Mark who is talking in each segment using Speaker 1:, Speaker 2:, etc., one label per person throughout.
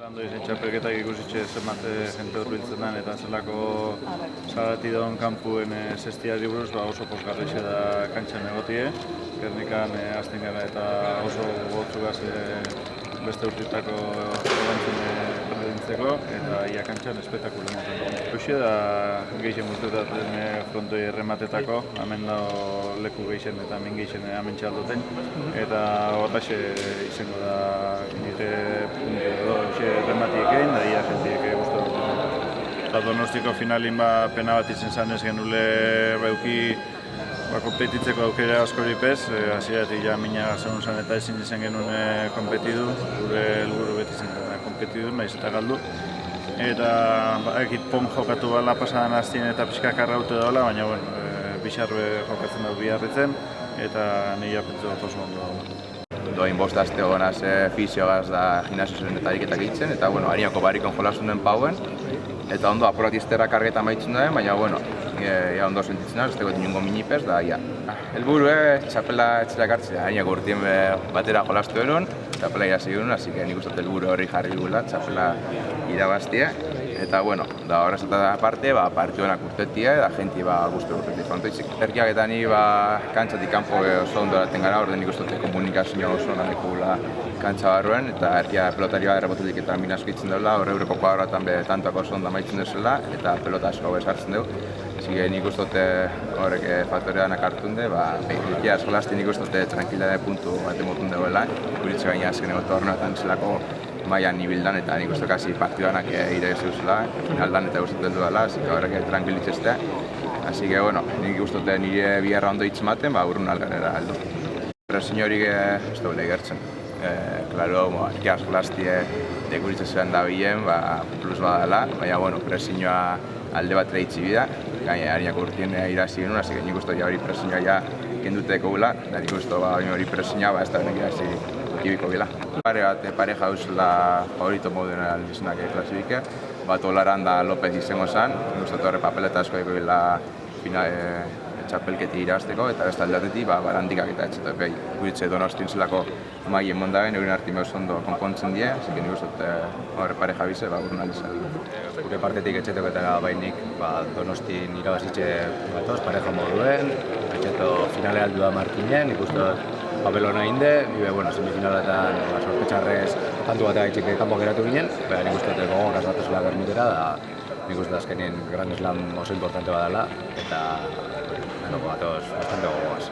Speaker 1: Ondo izen txapelketak ikusitxe zenbat jente horbiltzen den eta zelako saratidon kanpuen zestiari buruz oso pozgarrixe da kantxan egotie. Gernikan hasten gara eta oso gotzugaz beste urtitako erantzun berdintzeko eta ia kantxan espektakulo ematen dugu. Hoxe da gehixen guztetaten frontoi errematetako, hemen da leku gehixen eta hemen gehixen hemen txalduten eta horrexe izango da nire puntu edo errematiekein da ia jentiek guztu dut. Donostiko finalin pena bat izen zanez genule bauki kompetitzeko aukera askori pez, hasieratik ja mina zegoen zan eta ezin izan genuen kompetidu, gure helburu beti zen kompetidu, nahiz eta galdu. Eta ekit pon jokatu bala pasadan hastien eta pixka karraute daula, baina bixarbe jokatzen dugu biharritzen eta nire apentzu dut oso ondo dago.
Speaker 2: Doin bost aste gonaz fiziogaz da gimnasioen eta ariketak egiten, eta hariako barikon jolasunen pauen, eta ondo apuratizterra kargeta maitzen duen, baina ja ondo sentitzen da, ez dago inungo minipez, da ia. Helburu, txapela etxerak hartzea, hariako urtien batera jolastu eron, txapela irazi duen, hasi que nik uste helburu horri jarri dugula, txapela irabaztia. Eta da horrez eta aparte, partioenak urtetia, da jenti guztu urtetik. Frontoitzik, erkiak eta ni kantzatik kanpo oso ondo eraten gara, orden nik uste komunikazio oso onan dekugula kantza barruen, eta erkia pelotari bat errepotetik eta minasko itzen dela, horre eureko kuadratan tantoak oso ondo maitzen duzela, eta pelota asko hau esartzen dugu. Sige nik uste horrek faktorean akartun du, erkia eskolazti nik uste tranquilidade puntu bat emotun duela, guritze baina azkeneko torneotan zelako maian ibildan eta nik uste kasi partidanak ire zeuzela, finaldan eta guztetan duela, horrek tranquilitzestea. Así que, nik uste nire biharra ondo hitzmaten, urrun algarera aldo. Presiño horik ez dugu legertzen. Klaro, erkia eskolazti dekuritzean da bilen, plus badala, baina, presiñoa alde bat hitzi bida, hariak urtien irazi genuen, así que nik uste hori presiñoa kenduteko gula, da nik uste hori presiñoa ez da benek irazi kibiko bila. Pareja duzela favorito moduen izenak klasifike, bat olaran da López izango zen, nik uste horre papeleta asko eko bila txapelketi irazteko, eta beste aldatetik barandikak eta etxeto guritze Donostin zelako maien mondagen, euren arti meuz ondo konpontzen die, así que nik uste horre pareja bize, urrun alizan.
Speaker 3: Gure partetik etxeteko eta bainik Donostin irabazitxe gatoz, pareja moduen, etxeto finale aldu da Martinen, nik uste papel hona inde, semifinaletan sorpetxarrez kantu bat egitxik kanpoak geratu ginen, nik uste gogorak azbatezela germitera, nik uste azkenien Grand Slam oso importante badala, eta gatoz bastante gogoaz.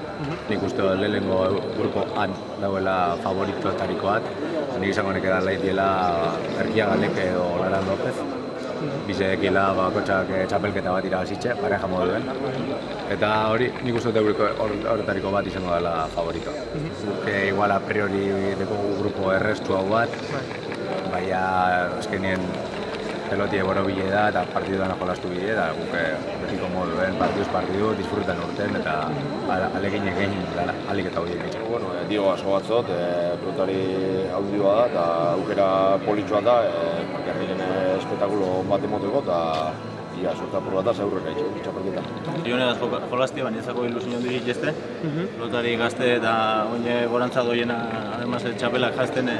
Speaker 3: Nik uste lehenengo grupo han dauela favoritoetarikoak, nik izango neke da laitiela Erkia Galek edo Laran López, bizekila bakotxak txapelketa bat irabazitxe, pareja moduen. Eta hori, nik uste horretariko bat izango dela favorito. Igual a priori dugu grupo errestu hau bat, baina azkenien pelotie boro bile da eta partiduan jolastu bile da, guk betiko moduen, partiduz, disfrutan urten eta alegin egin alik eta hori egin.
Speaker 4: Dio asko batzot, pelotari audioa da eta aukera politxoa da, gerriren espektakulo bat emoteko eta ia sortapur bat da zaurrek egin txapelketa.
Speaker 5: Ionegaz jolastia, baina ezako ilusio handik jeste. Pelotari gazte eta oine gorantza doiena ademaz txapelak jazten,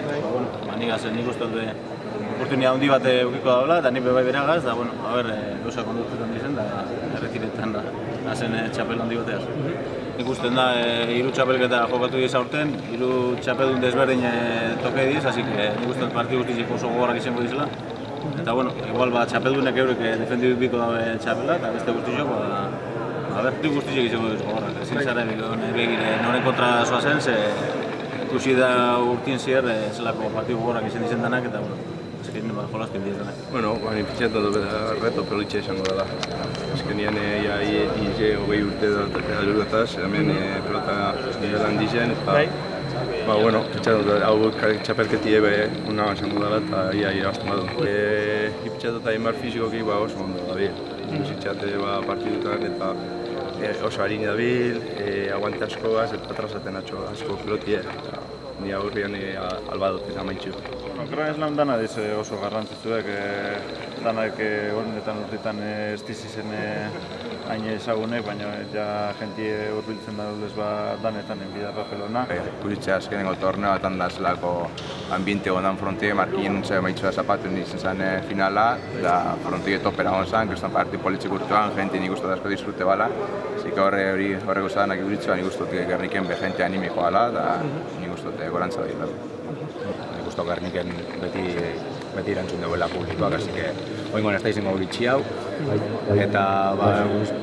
Speaker 5: nik uste dute oportunidad handi bat eukiko daula, eta nik bebai beragaz, da, gauzak ondurtutan dizen, da, erretiretan nazen txapel handi bateaz. Nik usten da, 3 txapelketa jokatu diz aurten, 3 txapeldun desberdin toke diz, hasi nik usten partidu guztizik oso gogorrak izango dizela. Eta, igual txapeldunek eurek defendidu biko dabe txapela, eta beste guztizok, nik guztizik izango diz gogorrak. Ezin zara begire, noren kontra zoazen, ikusi da urtien zier, zelako partidu gogorrak izan dizen danak, eta, jolazten dizenak.
Speaker 6: Ni pitxatu reto pelitxe izango dela. Azkenien ize hogei urte dutaz, hemen pelota nivelan dizen, eta pitxatu hau txapelketi una izango dela eta ia irabazten badu. Pitxatu eta inbar fizikoki oso ondo dabil. Ikusitzate partidutan eta oso harin dabil, aguante askoaz eta atrasaten asko pelotie. Ni aurrian albadoten amaitxu.
Speaker 1: Grand Slam dana diz oso garrantzitsuek, danak honetan urtetan ez dizizen hain ezagunek, baina ja jentie hurbiltzen da dudez danetan enbida papelona.
Speaker 2: Kuritza azkenengo torneoetan da zelako ambiente gonan frontie, markin untze maitxua zapatu nintzen zen finala, da frontie topera hon zen, kriston parti politxik urtuan, jente nik uste asko disfrute bala. Zik horreko zanak ikuritza, nik uste Gerniken be jente animiko bala, da nik uste gorantza da.
Speaker 3: Nik uste Gerniken beti erantzun duela publikoak, así que oingoan ez da izango bitxi hau. Eta,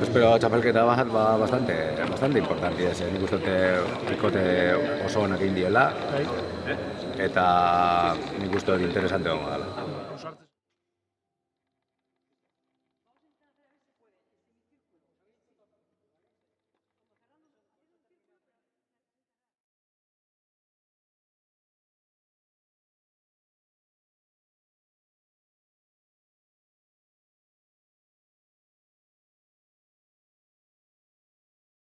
Speaker 3: espero txapelketa bat bastante importante ez, nik uste ikote oso onak egin diela, eta nik uste interesante gongo dela.